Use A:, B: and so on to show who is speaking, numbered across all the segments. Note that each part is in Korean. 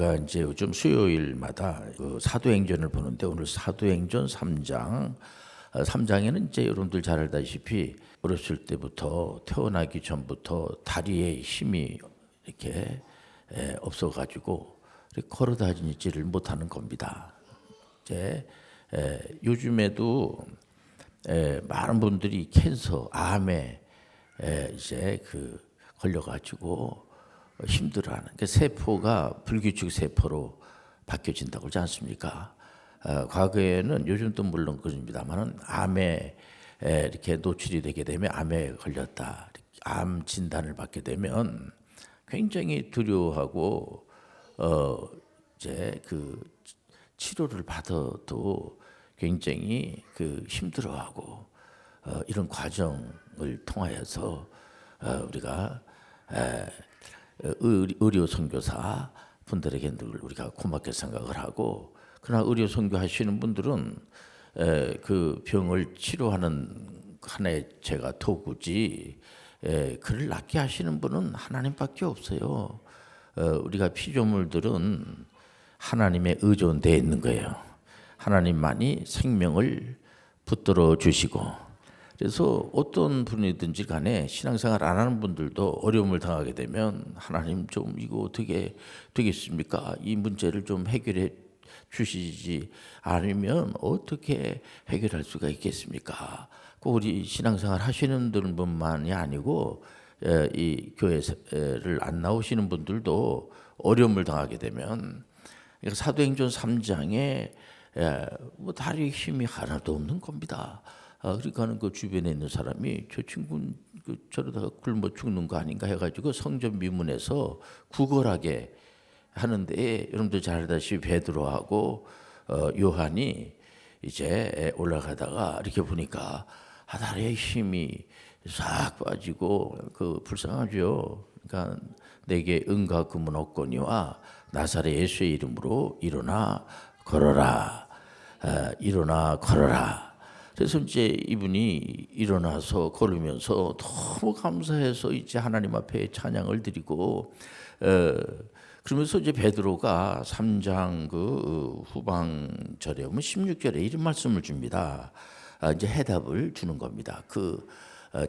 A: 제가 이제 요즘 수요일마다 그 사도행전을 보는데 오늘 사도행전 3장, 3장에는 이제 여러분들 잘 알다시피 어렸을 때부터 태어나기 전부터 다리에 힘이 이렇게 없어가지고 걸어 다니지를 못하는 겁니다. 이제 요즘에도 많은 분들이 캔서, 암에 이제 걸려가지고 힘들어하는 그 세포가 불규칙 세포로 바뀌어진다고 그러지 않습니까? 과거에는 요즘도 물론 그렇습니다만은 암에 이렇게 노출이 되게 되면 암에 걸렸다, 암 진단을 받게 되면 굉장히 두려워하고 이제 치료를 받아도 굉장히 힘들어하고 이런 과정을 통하여서 우리가 의료 선교사 분들에게 늘 우리가 고맙게 생각을 하고, 그러나 의료 선교하시는 분들은 그 병을 치료하는 하나의 제가 도구지, 그를 낫게 하시는 분은 하나님밖에 없어요. 우리가 피조물들은 하나님의 의존되어 있는 거예요. 하나님만이 생명을 붙들어 주시고, 그래서 어떤 분이든지 간에 신앙생활 안 하는 분들도 어려움을 당하게 되면 하나님 좀 이거 어떻게 되겠습니까? 이 문제를 좀 해결해 주시지 않으면 어떻게 해결할 수가 있겠습니까? 꼭 우리 신앙생활 하시는 분만이 아니고 이 교회를 안 나오시는 분들도 어려움을 당하게 되면, 사도행전 3장에 뭐 다리에 힘이 하나도 없는 겁니다. 그러니까는 그 주변에 있는 사람이 저 친구는 저러다가 굶어 죽는 거 아닌가 해가지고 성전 미문에서 구걸하게 하는데, 여러분들 잘 알다시피 베드로하고 요한이 이제 올라가다가 이렇게 보니까 다리에 힘이 싹 빠지고 불쌍하죠. 그러니까 내게 은과 금은 없거니와 나사렛 예수의 이름으로 일어나 걸어라, 일어나 걸어라. 그래서 이제 이분이 일어나서 걸으면서 너무 감사해서 이제 하나님 앞에 찬양을 드리고, 그러면서 이제 베드로가 3장 후방절에 보면 16절에 이런 말씀을 줍니다. 이제 해답을 주는 겁니다.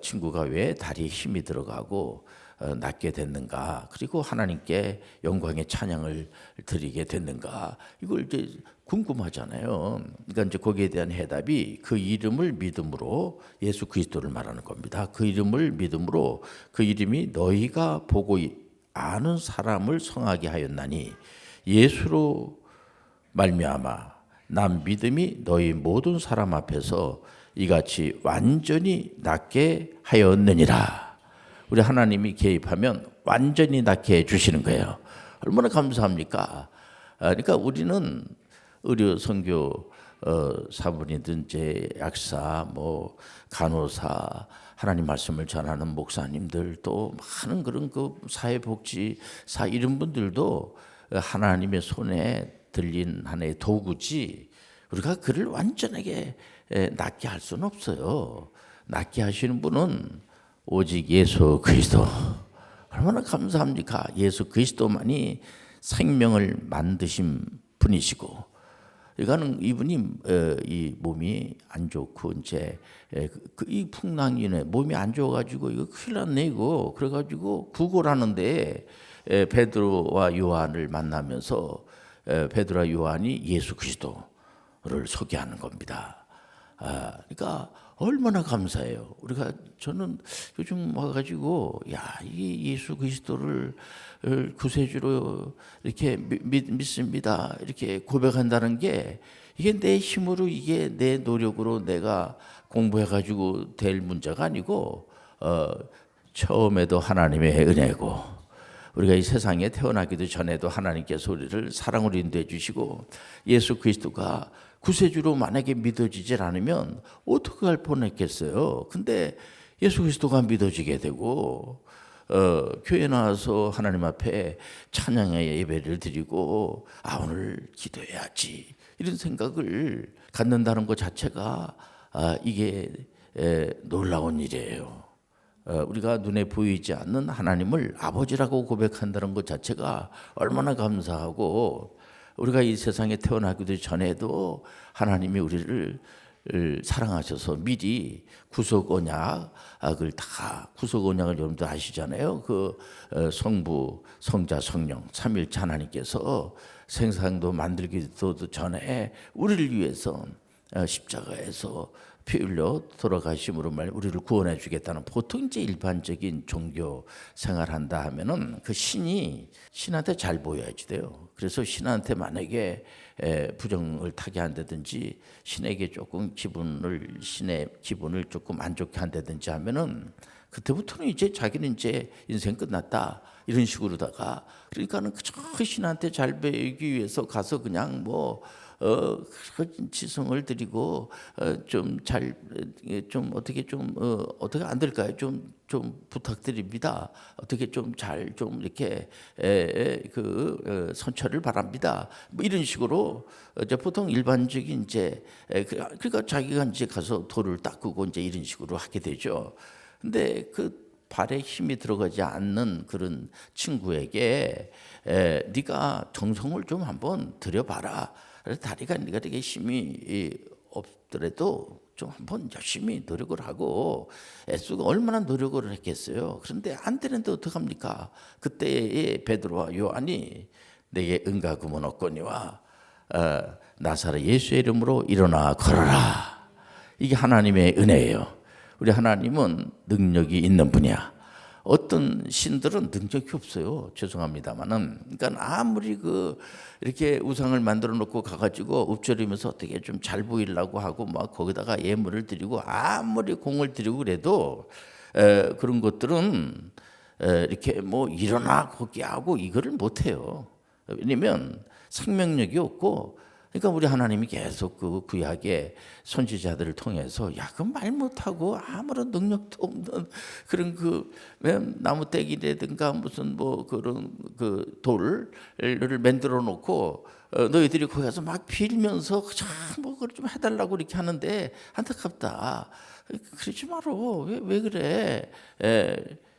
A: 친구가 왜 다리에 힘이 들어가고 낫게 됐는가, 그리고 하나님께 영광의 찬양을 드리게 됐는가, 이걸 이제 궁금하잖아요. 그러니까 이제 거기에 대한 해답이 그 이름을 믿음으로, 예수 그리스도를 말하는 겁니다. 그 이름을 믿음으로, 그 이름이 너희가 보고 아는 사람을 성하게 하였나니 예수로 말미암아 난 믿음이 너희 모든 사람 앞에서 이같이 완전히 낫게 하였느니라. 우리 하나님이 개입하면 완전히 낫게 해주시는 거예요. 얼마나 감사합니까? 그러니까 우리는 의료 선교 사분이든 약사, 간호사, 하나님 말씀을 전하는 목사님들, 또 많은 그런 사회복지사 이런 분들도 하나님의 손에 들린 하나의 도구지, 우리가 그를 완전하게 낫게 할 수는 없어요. 낫게 하시는 분은 오직 예수 그리스도. 얼마나 감사합니까? 예수 그리스도만이 생명을 만드신 분이시고, 이분이 이 몸이 안 좋고 이제 이 풍랑이네, 몸이 안 좋아가지고 이거 큰일 났네 이거, 그래가지고 구걸하는데 베드로와 요한을 만나면서 베드로와 요한이 예수 그리스도를 소개하는 겁니다. 그러니까 얼마나 감사해요. 저는 요즘 와가지고 이 예수 그리스도를 구세주로 이렇게 믿습니다, 이렇게 고백한다는 게, 이게 내 힘으로, 이게 내 노력으로 내가 공부해가지고 될 문제가 아니고, 처음에도 하나님의 은혜고, 우리가 이 세상에 태어나기도 전에도 하나님께서 우리를 사랑으로 인도해 주시고, 예수 그리스도가 구세주로 만약에 믿어지질 않으면 어떻게 할 뻔했겠어요. 근데 예수 그리스도가 믿어지게 되고, 교회 나와서 하나님 앞에 찬양의 예배를 드리고, 오늘 기도해야지, 이런 생각을 갖는다는 것 자체가 이게 놀라운 일이에요. 우리가 눈에 보이지 않는 하나님을 아버지라고 고백한다는 것 자체가 얼마나 감사하고, 우리가 이 세상에 태어나기도 전에도 하나님이 우리를 사랑하셔서 미리 구속 언약을 다, 구속 언약을 여러분들 아시잖아요. 그 성부, 성자, 성령 삼일체 하나님께서 생상도 만들기도 전에 우리를 위해서 십자가에서 피 흘려 돌아가심으로 말 우리를 구원해 주겠다는, 보통 이제 일반적인 종교 생활한다 하면은 그 신이 신한테 잘 보여야지 돼요. 그래서 신한테 만약에 부정을 타게 한다든지, 신에게 조금 신의 기분을 조금 안 좋게 한다든지 하면은 그때부터는 이제 자기는 이제 인생 끝났다 이런 식으로다가, 그러니까는 그 신한테 잘 배우기 위해서 가서 그냥 지성을 드리고 좀 어떻게 안 될까요? 좀 부탁드립니다. 어떻게 좀 이렇게 선처를 바랍니다. 뭐 이런 식으로 이제 보통 일반적인 이제 그러니까 자기가 이제 가서 돌을 닦고 이제 이런 식으로 하게 되죠. 근데 그 발에 힘이 들어가지 않는 그런 친구에게 네가 정성을 좀 한번 들여봐라. 그래서 다리가 네가 되게 힘이 없더라도 좀 한번 열심히 노력을 하고 애쓰고 얼마나 노력을 했겠어요. 그런데 안 되는데 어떡합니까? 그때의 베드로와 요한이 내게 은과 금은 없거니와 나사렛 예수의 이름으로 일어나 걸어라. 이게 하나님의 은혜예요. 우리 하나님은 능력이 있는 분이야. 어떤 신들은 능력이 없어요. 죄송합니다만은. 그러니까 아무리 이렇게 우상을 만들어 놓고 가가지고 읊조리면서 어떻게 좀 잘 보이려고 하고 막 거기다가 예물을 드리고 아무리 공을 들이고 그래도 그런 것들은 이렇게 뭐 일어나 거기 하고 이거를 못 해요. 왜냐면 생명력이 없고. 그러니까 우리 하나님이 계속 그 구약의 선지자들을 통해서 그 말 못하고 아무런 능력도 없는 그런 나무떼기라든가 무슨 그런 돌을 만들어 놓고 너희들이 거기 가서 막 빌면서 그걸 좀 해달라고 이렇게 하는데 안타깝다. 그러지 말어. 왜 그래?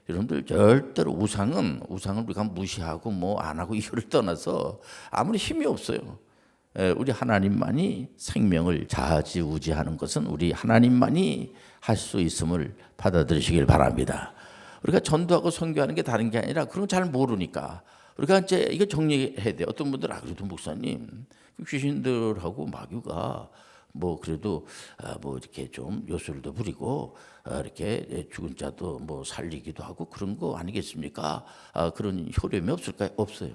A: 여러분들 절대로 우상을 우리가 무시하고 안 하고 이거를 떠나서 아무리 힘이 없어요. 우리 하나님만이 생명을 좌지우지하는 것은 우리 하나님만이 할 수 있음을 받아들이시길 바랍니다. 우리가 전도하고 선교하는 게 다른 게 아니라 그런 거 잘 모르니까 우리가 이제 이거 정리해야 돼요. 어떤 분들은 그래도 목사님 귀신들하고 마귀가 그래도 이렇게 좀 요술도 부리고 이렇게 죽은 자도 살리기도 하고 그런 거 아니겠습니까? 그런 효력이 없을까요? 없어요.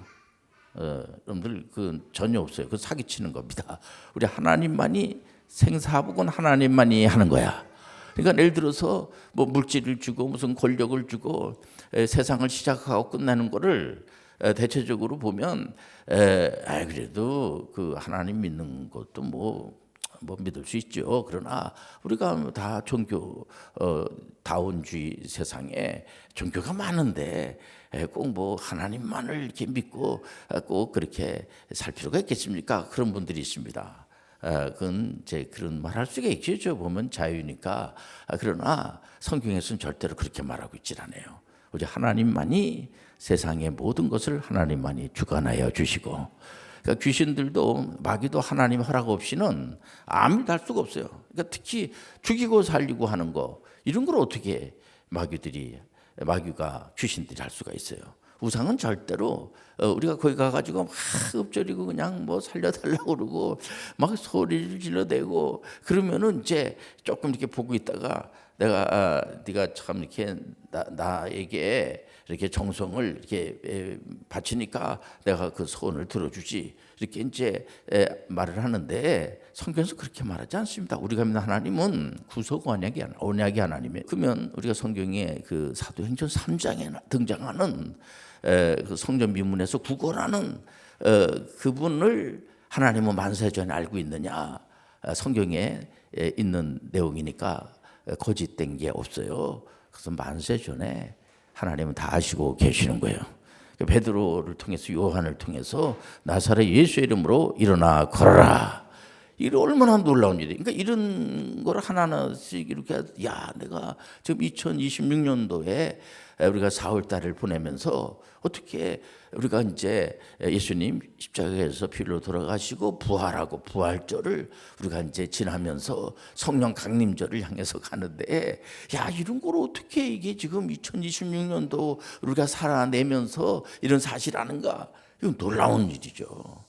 A: 여러분들 전혀 없어요. 사기치는 겁니다. 우리 하나님만이 생사복은 하나님만이 하는 거야. 그러니까 예를 들어서 물질을 주고 무슨 권력을 주고 세상을 시작하고 끝나는 거를 대체적으로 보면 그래도 하나님 믿는 것도 믿을 수 있죠. 그러나 우리가 다 종교 다원주의 세상에 종교가 많은데 꼭 하나님만을 이렇게 믿고 꼭 그렇게 살 필요가 있겠습니까? 그런 분들이 있습니다. 그건 이제 그런 말 할 수가 있죠. 보면 자유니까. 그러나 성경에서는 절대로 그렇게 말하고 있질 않아요. 우리 하나님만이 세상의 모든 것을 하나님만이 주관하여 주시고, 그러니까 귀신들도 마귀도 하나님 허락 없이는 아무 일도 할 수가 없어요. 그러니까 특히 죽이고 살리고 하는 거 이런 걸 어떻게 마귀가 귀신들이 할 수가 있어요. 우상은 절대로 우리가 거기 가가지고 막 읊조리고 그냥 살려달라고 그러고 막 소리를 질러대고 그러면은 이제 조금 이렇게 보고 있다가 네가 참 이렇게 나에게 이렇게 정성을 이렇게 바치니까 내가 그 소원을 들어주지 이렇게 이제 말을 하는데 성경에서 그렇게 말하지 않습니다. 우리가 믿는 하나님은 구속 언약이 하나님이에요. 그러면 우리가 성경에 사도행전 3장에 등장하는 그 성전 미문에서 구걸하는 그분을 하나님은 만세전에 알고 있느냐? 성경에 있는 내용이니까 거짓된 게 없어요. 그래서 만세전에 하나님은 다 아시고 계시는 거예요. 베드로를 통해서 요한을 통해서 나사렛 예수의 이름으로 일어나 걸어라. 이게 얼마나 놀라운 일이에요. 그러니까 이런 걸 하나하나씩 이렇게, 야, 내가 지금 2026년도에 우리가 4월 달을 보내면서 어떻게 우리가 이제 예수님 십자가에서 피로 돌아가시고 부활하고 부활절을 우리가 이제 지나면서 성령 강림절을 향해서 가는데, 야, 이런 걸 어떻게 이게 지금 2026년도 우리가 살아내면서 이런 사실 아는가? 이건 놀라운 일이죠.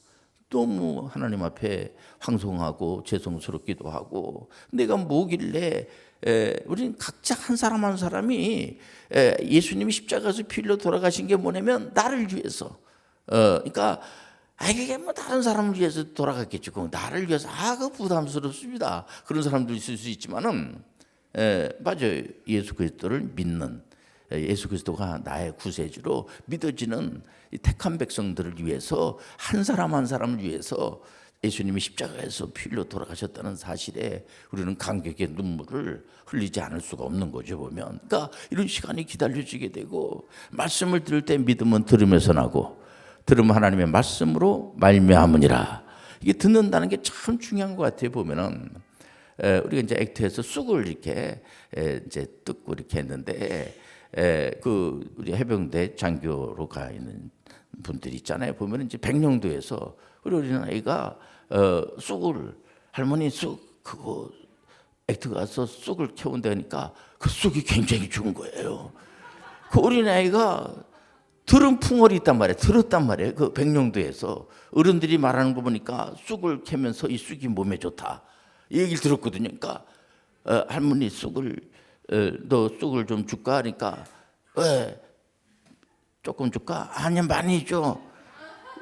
A: 너무 하나님 앞에 황송하고 죄송스럽기도 하고, 내가 뭐길래 우리는 각자 한 사람 한 사람이 예수님이 십자가에서 피 흘려 돌아가신 게 뭐냐면 나를 위해서, 그러니까 이게 뭐 다른 사람을 위해서 돌아갔겠죠. 나를 위해서, 그 부담스럽습니다. 그런 사람도 있을 수 있지만은, 맞아요. 예수 그리스도를 믿는, 예수 그리스도가 나의 구세주로 믿어지는 이 택한 백성들을 위해서, 한 사람 한 사람을 위해서 예수님이 십자가에서 피 흘려 돌아가셨다는 사실에 우리는 감격의 눈물을 흘리지 않을 수가 없는 거죠, 보면. 그러니까 이런 시간이 기다려지게 되고, 말씀을 들을 때 믿음은 들음에서 나고 들으면 하나님의 말씀으로 말미암으니라. 이게 듣는다는 게 참 중요한 것 같아요. 보면은 우리가 이제 액트에서 쑥을 이렇게 이제 뜯고 이렇게 했는데, 그 우리 해병대 장교로 가 있는 분들이 있잖아요. 보면 이제 백령도에서 우리 어린아이가 쑥을, 할머니 쑥 그거 액트 가서 쑥을 캐온다니까 그 쑥이 굉장히 좋은 거예요. 그 어린아이가 들은 풍월이 있단 말이에요. 들었단 말이에요. 그 백령도에서 어른들이 말하는 거 보니까 쑥을 캐면서 이 쑥이 몸에 좋다, 이 얘기를 들었거든요. 그러니까 할머니 쑥을, 너 쑥을 좀 줄까? 그러니까 왜 조금 줄까? 아니 많이 줘.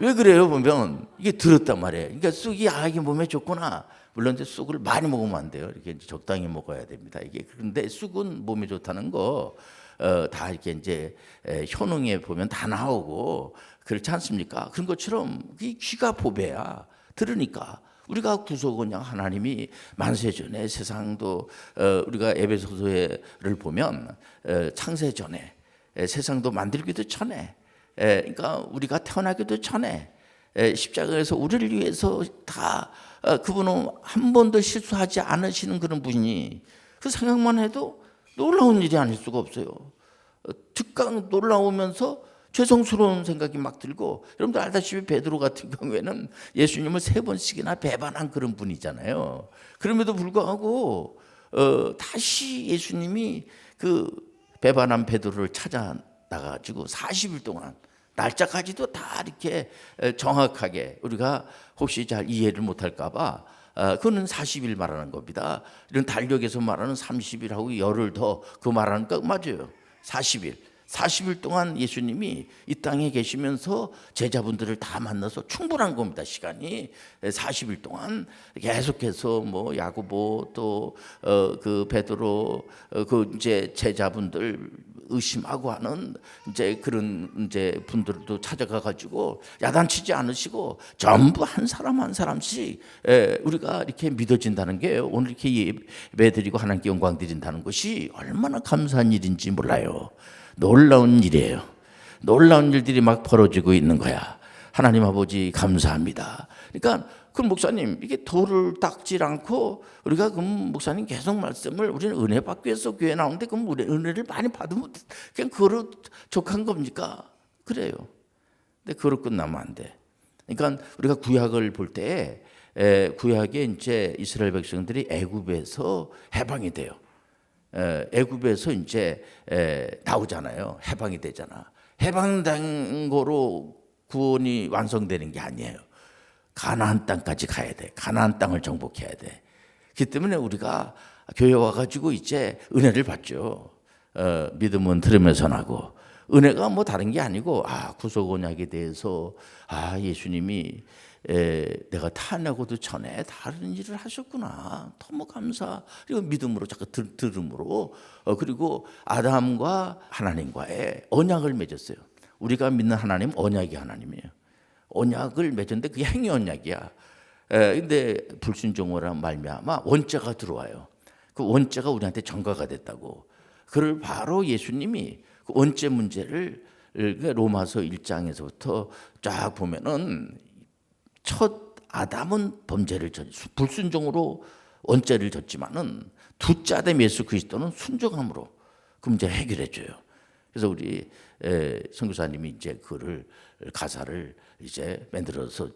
A: 왜 그래요? 보면 이게 들었단 말이에요. 그러니까 쑥이 이게 몸에 좋구나. 물론 이제 쑥을 많이 먹으면 안 돼요. 이렇게 적당히 먹어야 됩니다. 이게 그런데 쑥은 몸에 좋다는 거 다 이렇게 이제 효능에 보면 다 나오고 그렇지 않습니까? 그런 것처럼 귀가 보배야. 들으니까. 우리가 구속은요, 하나님이 만세 전에 세상도, 우리가 에베소서를 보면 창세 전에, 세상도 만들기도 전에, 그러니까 우리가 태어나기도 전에 십자가에서 우리를 위해서 다, 그분은 한 번도 실수하지 않으시는 그런 분이, 그 생각만 해도 놀라운 일이 아닐 수가 없어요. 즉각 놀라우면서 죄송스러운 생각이 막 들고, 여러분들 알다시피 베드로 같은 경우에는 예수님을 3번씩이나 배반한 그런 분이잖아요. 그럼에도 불구하고 다시 예수님이 그 배반한 베드로를 찾아 나가지고 40일 동안, 날짜까지도 다 이렇게 정확하게, 우리가 혹시 잘 이해를 못할까 봐 그거는 40일 말하는 겁니다. 이런 달력에서 말하는 30일하고 열흘 더 그 말하는 거 맞아요. 40일 동안 예수님이 이 땅에 계시면서 제자분들을 다 만나서 충분한 겁니다. 시간이 40일 동안 계속해서 뭐 야고보 또 그 베드로 그 이제 제자분들 의심하고 하는 이제 그런 이제 분들도 찾아가 가지고 야단치지 않으시고 전부 한 사람 한 사람씩 우리가 이렇게 믿어진다는 게, 오늘 이렇게 예배드리고 하나님께 영광 드린다는 것이 얼마나 감사한 일인지 몰라요. 놀라운 일이에요. 놀라운 일들이 막 벌어지고 있는 거야. 하나님 아버지 감사합니다. 그러니까 그 목사님, 이게 돌을 닦질 않고, 우리가 그 목사님 계속 말씀을, 우리는 은혜 받기 위해서 교회 나오는데 그럼 은혜를 많이 받으면 그냥 그거로 족한 겁니까? 그래요. 근데 그거로 끝나면 안 돼. 그러니까 우리가 구약을 볼 때 구약에 이제 이스라엘 백성들이 애굽에서 해방이 돼요. 애굽에서 이제 나오잖아요. 해방이 되잖아. 해방된 거로 구원이 완성되는 게 아니에요. 가나안 땅까지 가야 돼. 가나안 땅을 정복해야 돼. 그렇기 때문에 우리가 교회 와가지고 이제 은혜를 받죠. 믿음은 들으면서 나고, 은혜가 뭐 다른 게 아니고, 구속 언약에 대해서 예수님이 내가 타나고도 전에 다른 일을 하셨구나, 너무 감사. 그리고 믿음으로 자꾸 들음으로, 그리고 아담과 하나님과의 언약을 맺었어요. 우리가 믿는 하나님 언약이 하나님이에요. 언약을 맺었는데 그게 행위 언약이야. 근데 불순종으로 말미암아 원죄가 들어와요. 그 원죄가 우리한테 전가가 됐다고. 그걸 바로 예수님이 그 원죄 문제를 로마서 1장에서부터 쫙 보면은 첫 아담은 범죄를 불순종으로 원죄를 졌지만은 둘째 아담 예수 그리스도는 순종함으로 그 문제 해결해 줘요. 그래서 우리 선교사님이 이제 그를 가사를 이제 만들어서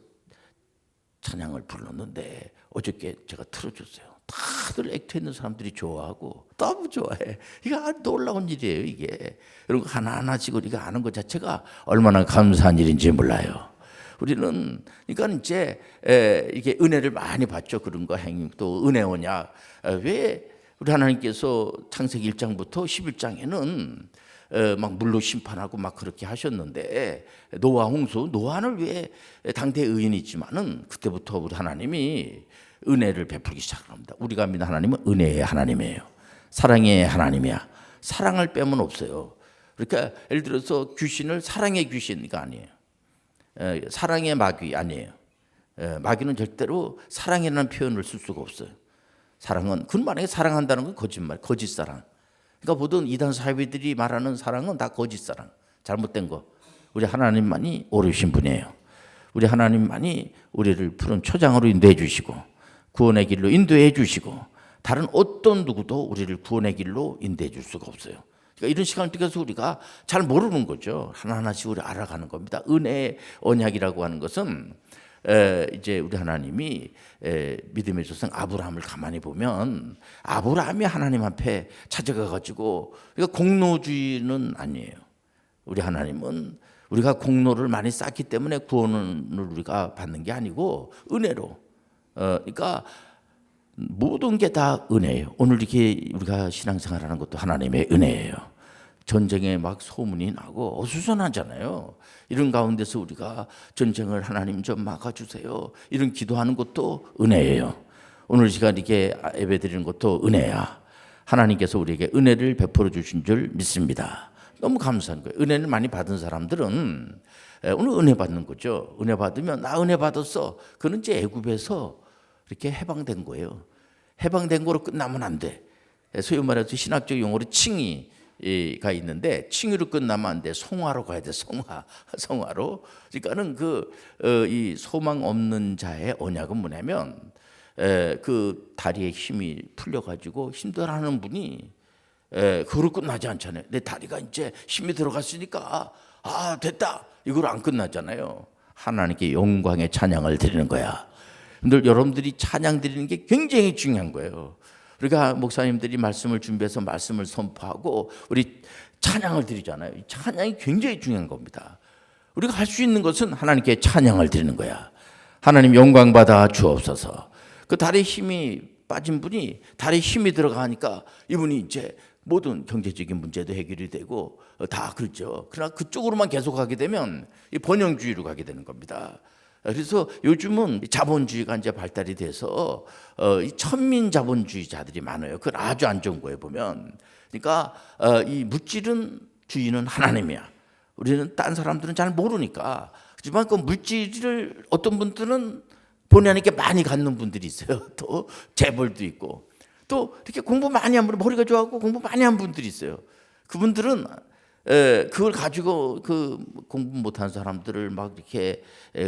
A: 찬양을 불렀는데 어저께 제가 틀어줬어요. 다들 액트했는 사람들이 좋아하고 너무 좋아해. 이게 놀라운 일이에요. 이게 이런 거 하나하나씩 우리가 아는 것 자체가 얼마나 감사한 일인지 몰라요. 우리는 그러니까 이제 이게 은혜를 많이 받죠. 그런 거 행위 또 은혜오냐. 왜 우리 하나님께서 창세기 1장부터 11장에는 막 물로 심판하고 막 그렇게 하셨는데 노아 홍수 노아는 왜 당대 의인이지만은 그때부터 우리 하나님이 은혜를 베풀기 시작합니다. 우리가 믿는 하나님은 은혜의 하나님이에요. 사랑의 하나님이야. 사랑을 빼면 없어요. 그러니까 예를 들어서 귀신을 사랑의 귀신이 아니에요. 사랑의 마귀 아니에요. 마귀는 절대로 사랑이라는 표현을 쓸 수가 없어요. 사랑은 그건 만약에 사랑한다는 건 거짓말, 거짓 사랑. 그러니까 모든 이단 사회들이 말하는 사랑은 다 거짓 사랑, 잘못된 거. 우리 하나님만이 옳으신 분이에요. 우리 하나님만이 우리를 푸른 초장으로 인도해 주시고 구원의 길로 인도해 주시고 다른 어떤 누구도 우리를 구원의 길로 인도해 줄 수가 없어요. 그러니까 이런 시간을 통해서 우리가 잘 모르는 거죠. 하나하나씩 우리 알아가는 겁니다. 은혜의 언약이라고 하는 것은 이제 우리 하나님이 믿음의 조상 아브라함을 가만히 보면 아브라함이 하나님 앞에 찾아가 가지고 그러니까 공로주의는 아니에요. 우리 하나님은 우리가 공로를 많이 쌓기 때문에 구원을 우리가 받는 게 아니고 은혜로. 그러니까 모든 게 다 은혜예요. 오늘 이렇게 우리가 신앙생활하는 것도 하나님의 은혜예요. 전쟁에 막 소문이 나고 어수선하잖아요. 이런 가운데서 우리가 전쟁을 하나님 좀 막아주세요. 이런 기도하는 것도 은혜예요. 오늘 시간 이렇게 예배드리는 것도 은혜야. 하나님께서 우리에게 은혜를 베풀어 주신 줄 믿습니다. 너무 감사한 거예요. 은혜를 많이 받은 사람들은 오늘 은혜 받는 거죠. 은혜 받으면 나 은혜 받았어. 그는 이제 애굽에서 이렇게 해방된 거예요. 해방된 거로 끝나면 안 돼. 소위 말해서 신학적 용어로 칭의가 있는데 칭의로 끝나면 안 돼. 성화로 가야 돼. 성화로. 그러니까는 이 소망 없는 자의 언약은 뭐냐면 그 다리에 힘이 풀려가지고 힘들어하는 분이 그걸로 끝나지 않잖아요. 내 다리가 이제 힘이 들어갔으니까 됐다. 이걸로 안 끝나잖아요. 하나님께 영광의 찬양을 드리는 거야. 늘 여러분들이 찬양 드리는 게 굉장히 중요한 거예요. 우리가 목사님들이 말씀을 준비해서 말씀을 선포하고 우리 찬양을 드리잖아요. 이 찬양이 굉장히 중요한 겁니다. 우리가 할 수 있는 것은 하나님께 찬양을 드리는 거야. 하나님 영광 받아 주옵소서. 그 다리에 힘이 빠진 분이 다리에 힘이 들어가니까 이분이 이제 모든 경제적인 문제도 해결이 되고 다 그렇죠. 그러나 그쪽으로만 계속 가게 되면 이 번영주의로 가게 되는 겁니다. 그래서 요즘은 자본주의가 이제 발달이 돼서 이 천민 자본주의자들이 많아요. 그건 아주 안 좋은 거예요 보면. 그러니까 이 물질은 주인은 하나님이야. 우리는 딴 사람들은 잘 모르니까. 하지만 그 물질을 어떤 분들은 본의 아니게 많이 갖는 분들이 있어요. 또 재벌도 있고 또 이렇게 공부 많이 한 분, 머리가 좋아하고 공부 많이 한 분들이 있어요. 그분들은 그걸 가지고 그 공부 못한 사람들을 막 이렇게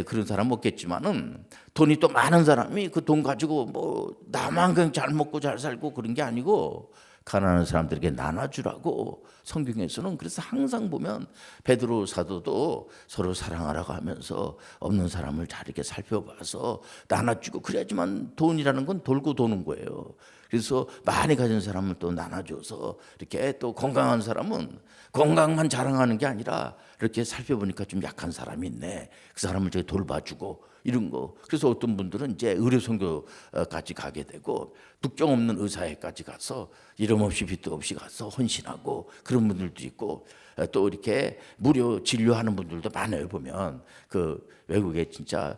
A: 그런 사람 없겠지만은 돈이 또 많은 사람이 그 돈 가지고 뭐 나만 그냥 잘 먹고 잘 살고 그런 게 아니고 가난한 사람들에게 나눠주라고 성경에서는 그래서 항상 보면 베드로 사도도 서로 사랑하라고 하면서 없는 사람을 잘 이렇게 살펴봐서 나눠주고 그래야지만 돈이라는 건 돌고 도는 거예요. 그래서 많이 가진 사람을 또 나눠줘서 이렇게 또 건강한 사람은 건강만 자랑하는 게 아니라 이렇게 살펴보니까 좀 약한 사람이 있네. 그 사람을 저기 돌봐주고 이런 거. 그래서 어떤 분들은 이제 의료 선교까지 가게 되고 국경 없는 의사회까지 가서 이름 없이 빚도 없이 가서 헌신하고 그런 분들도 있고 또 이렇게 무료 진료하는 분들도 많아요. 보면 그 외국에 진짜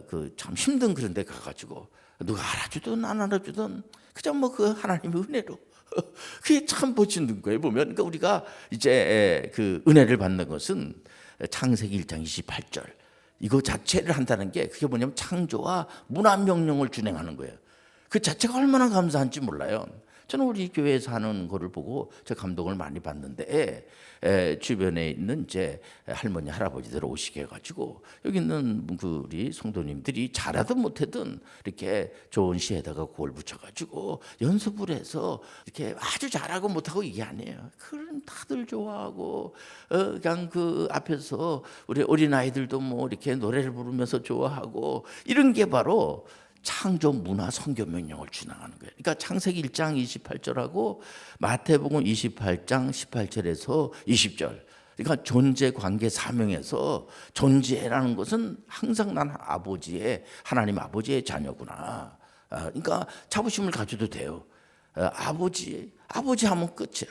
A: 그 참 힘든 그런 데 가가지고 누가 알아주든 안 알아주든 그냥 뭐 그 하나님의 은혜로 그게 참 멋있는 거예요. 보면 그러니까 우리가 이제 그 은혜를 받는 것은 창세기 1장 28절 이거 자체를 한다는 게 그게 뭐냐면 창조와 문화 명령을 준행하는 거예요. 그 자체가 얼마나 감사한지 몰라요. 저는 우리 교회에서 하는 거를 보고 저 감동을 많이 받는데 주변에 있는 이제 할머니 할아버지들 오시게 해가지고 여기 있는 그 우리 성도님들이 잘하든 못하든 이렇게 좋은 시에다가 그걸 붙여가지고 연습을 해서 이렇게 아주 잘하고 못하고 이게 아니에요. 그런 다들 좋아하고 그냥 그 앞에서 우리 어린 아이들도 뭐 이렇게 노래를 부르면서 좋아하고 이런 게 바로 창조 문화 선교 명령을 준행하는 거예요. 그러니까 창세기 1장 28절하고 마태복음 28장 18절에서 20절. 그러니까 존재 관계 사명에서 존재라는 것은 항상 난 아버지의 하나님 아버지의 자녀구나. 그러니까 자부심을 가져도 돼요. 아버지 하면 끝이야.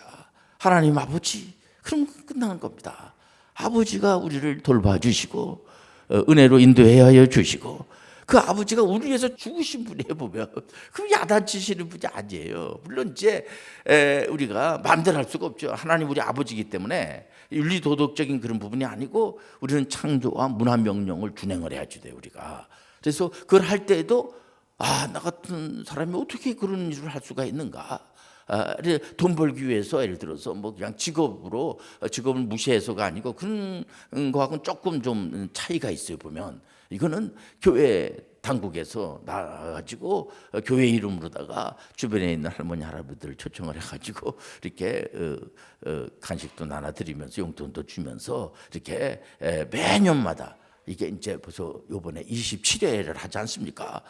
A: 하나님 아버지 그럼 끝나는 겁니다. 아버지가 우리를 돌봐주시고 은혜로 인도하여 주시고 그 아버지가 우리 위해서 죽으신 분이에요. 보면 그 야단치시는 분이 아니에요. 물론 이제 우리가 마음대로 할 수가 없죠. 하나님 우리 아버지이기 때문에 윤리 도덕적인 그런 부분이 아니고 우리는 창조와 문화 명령을 준행을 해야지 돼요. 우리가 그래서 그걸 할 때에도 나 같은 사람이 어떻게 그런 일을 할 수가 있는가? 돈 벌기 위해서 예를 들어서 뭐 그냥 직업을 무시해서가 아니고 그런 거하고는 조금 좀 차이가 있어요. 보면 이거는 교회 당국에서 나가지고 교회 이름으로다가 주변에 있는 할머니 할아버지들 초청을 해가지고 이렇게 간식도 나눠드리면서 용돈도 주면서 이렇게 매년마다 이게 이제 벌써 요번에 27회를 하지 않습니까?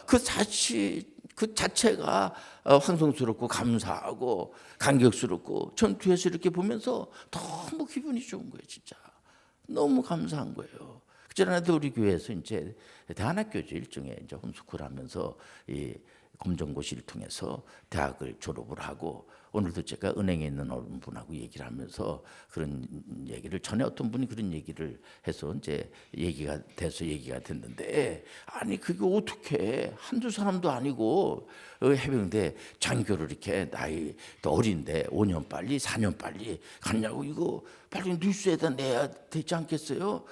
A: 그 자체가 황송스럽고 감사하고 감격스럽고 전 뒤에서 이렇게 보면서 너무 기분이 좋은 거예요. 진짜 너무 감사한 거예요. 그전에도 우리 교회에서 이제 대안학교죠. 일종의 이제 홈스쿨 하면서 이 검정고시를 통해서 대학을 졸업을 하고 오늘도 제가 은행에 있는 어른 분하고 얘기를 하면서 그런 얘기를 전에 어떤 분이 그런 얘기를 해서 이제 얘기가 됐는데 아니 그게 어떻게 한두 사람도 아니고 해병대 장교를 이렇게 나이 또 어린데 5년 빨리 4년 빨리 갔냐고 이거 빨리 뉴스에다 내야 되지 않겠어요?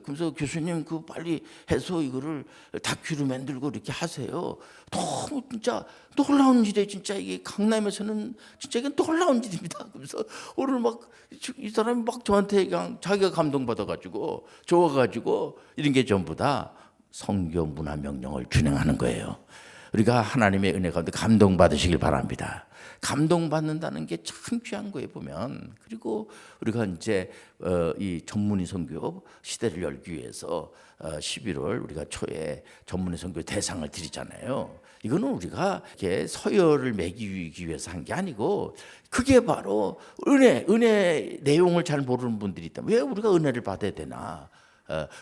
A: 그래서 교수님 그 빨리 해서 이거를 다큐로 만들고 이렇게 하세요. 너무 진짜 놀라운 일이에요. 진짜 이게 강남에서는 진짜 이게 놀라운 일입니다. 그래서 오늘 막 이 사람이 막 저한테 그냥 자기가 감동받아가지고 좋아가지고 이런 게 전부 다 성교 문화 명령을 준행하는 거예요. 우리가 하나님의 은혜 가운데 감동받으시길 바랍니다. 감동받는다는 게 참 귀한 거예요 보면. 그리고 우리가 이제 이 전문의 선교 시대를 열기 위해서 11월 우리가 초에 전문의 선교 대상을 드리잖아요. 이거는 우리가 이렇게 서열을 매기기 위해서 한 게 아니고 그게 바로 은혜 내용을 잘 모르는 분들이 있다면 왜 우리가 은혜를 받아야 되나?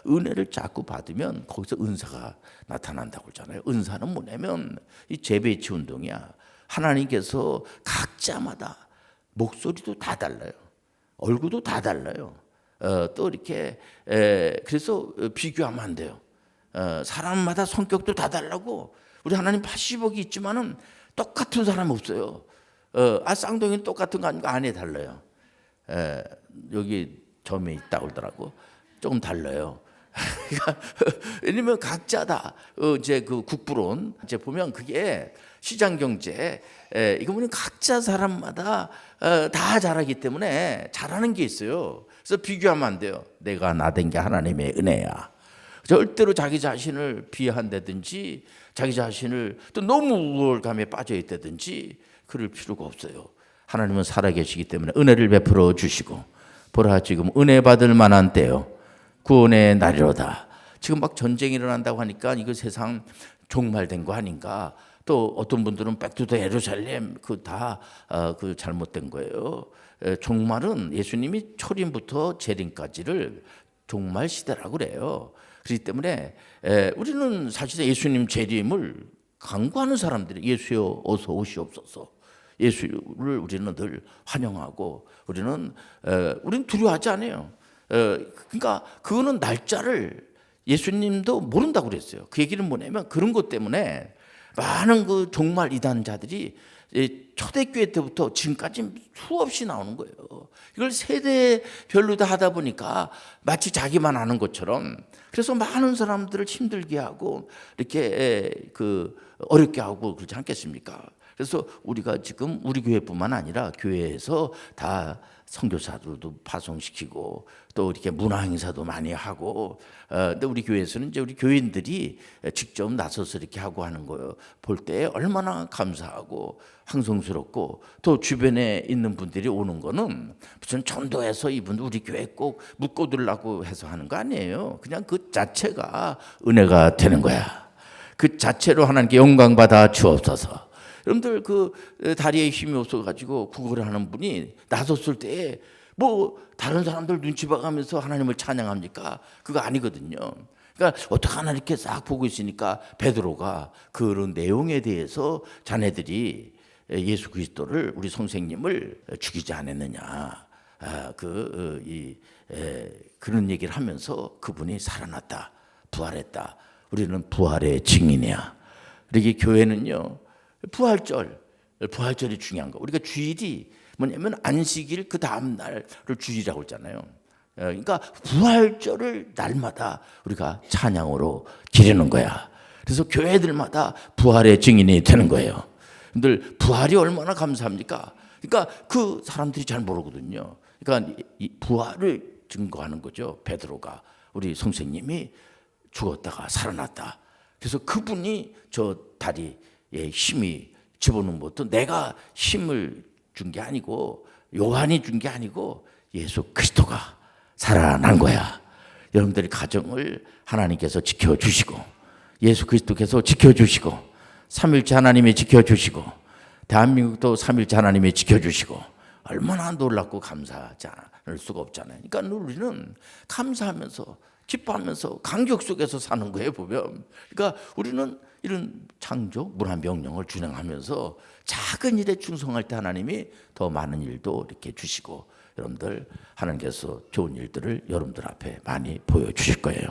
A: 은혜를 자꾸 받으면 거기서 은사가 나타난다고 그러잖아요. 은사는 뭐냐면 이 재배치 운동이야. 하나님께서 각자마다 목소리도 다 달라요. 얼굴도 다 달라요. 또 이렇게 그래서 비교하면 안 돼요. 사람마다 성격도 다 달라고. 우리 하나님 80억이 있지만은 똑같은 사람 없어요. 쌍둥이는 똑같은 거 아니고 안에 달라요. 여기 점에 있다고 그러더라고. 조금 달라요. 왜냐면 각자 다 이제 그 국부론 이제 보면 그게 시장 경제 이거 보면 각자 사람마다 다 잘하기 때문에 잘하는 게 있어요. 그래서 비교하면 안 돼요. 내가 나된 게 하나님의 은혜야. 절대로 자기 자신을 비하한다든지 자기 자신을 또 너무 우월감에 빠져 있다든지 그럴 필요가 없어요. 하나님은 살아계시기 때문에 은혜를 베풀어 주시고 보라 지금 은혜 받을 만한 때요. 구원의 날이로다. 지금 막 전쟁이 일어난다고 하니까 이거 세상 종말된 거 아닌가. 또 어떤 분들은 백투더 예루살렘 그 다 그 잘못된 거예요. 종말은 예수님이 초림부터 재림까지를 종말 시대라고 그래요. 그렇기 때문에 우리는 사실 예수님 재림을 강구하는 사람들이 예수여 어서 오시옵소서. 예수를 우리는 늘 환영하고 우리는 두려워하지 않아요. 그러니까 그거는 날짜를 예수님도 모른다고 그랬어요. 그 얘기는 뭐냐면 그런 것 때문에 많은 그 종말 이단자들이 초대교회 때부터 지금까지 수없이 나오는 거예요. 이걸 세대별로 다 하다 보니까 마치 자기만 아는 것처럼 그래서 많은 사람들을 힘들게 하고 이렇게 그 어렵게 하고 그러지 않겠습니까? 그래서 우리가 지금 우리 교회뿐만 아니라 교회에서 다 선교사들도 파송시키고 또 이렇게 문화 행사도 많이 하고, 근데 우리 교회에서는 이제 우리 교인들이 직접 나서서 이렇게 하고 하는 거 볼 때 얼마나 감사하고 황송스럽고, 또 주변에 있는 분들이 오는 거는 무슨 전도해서 이분 우리 교회 꼭 묶어두려고 해서 하는 거 아니에요. 그냥 그 자체가 은혜가 되는 거야. 그 자체로 하나님께 영광 받아 주옵소서. 여러분들 그 다리에 힘이 없어가지고 구걸을 하는 분이 나섰을 때 뭐 다른 사람들 눈치 봐가면서 하나님을 찬양합니까? 그거 아니거든요. 그러니까 어떻게 하나 이렇게 싹 보고 있으니까 베드로가 그런 내용에 대해서 자네들이 예수 그리스도를 우리 선생님을 죽이지 않았느냐, 그런 얘기를 하면서 그분이 살아났다, 부활했다. 우리는 부활의 증인이야. 이렇게 교회는요, 부활절이 중요한 거. 우리가 주일이 뭐냐면 안식일 그 다음 날을 주일이라고 했잖아요. 그러니까 부활절을 날마다 우리가 찬양으로 기리는 거야. 그래서 교회들마다 부활의 증인이 되는 거예요. 근데 부활이 얼마나 감사합니까? 그러니까 그 사람들이 잘 모르거든요. 그러니까 이 부활을 증거하는 거죠. 베드로가 우리 선생님이 죽었다가 살아났다. 그래서 그분이 저 다리에 힘이 집어넣은 것도 내가 힘을 준 게 아니고 요한이 준 게 아니고 예수 그리스도가 살아난 거야. 여러분들의 가정을 하나님께서 지켜주시고 예수 그리스도께서 지켜주시고 삼일째 하나님이 지켜주시고 대한민국도 삼일째 하나님이 지켜주시고 얼마나 놀랍고 감사하지 않을 수가 없잖아요. 그러니까 우리는 감사하면서 기뻐하면서 감격 속에서 사는 거예요, 보면. 그러니까 우리는 이런 창조, 문화 명령을 준행하면서 작은 일에 충성할 때 하나님이 더 많은 일도 이렇게 주시고, 여러분들 하나님께서 좋은 일들을 여러분들 앞에 많이 보여주실 거예요.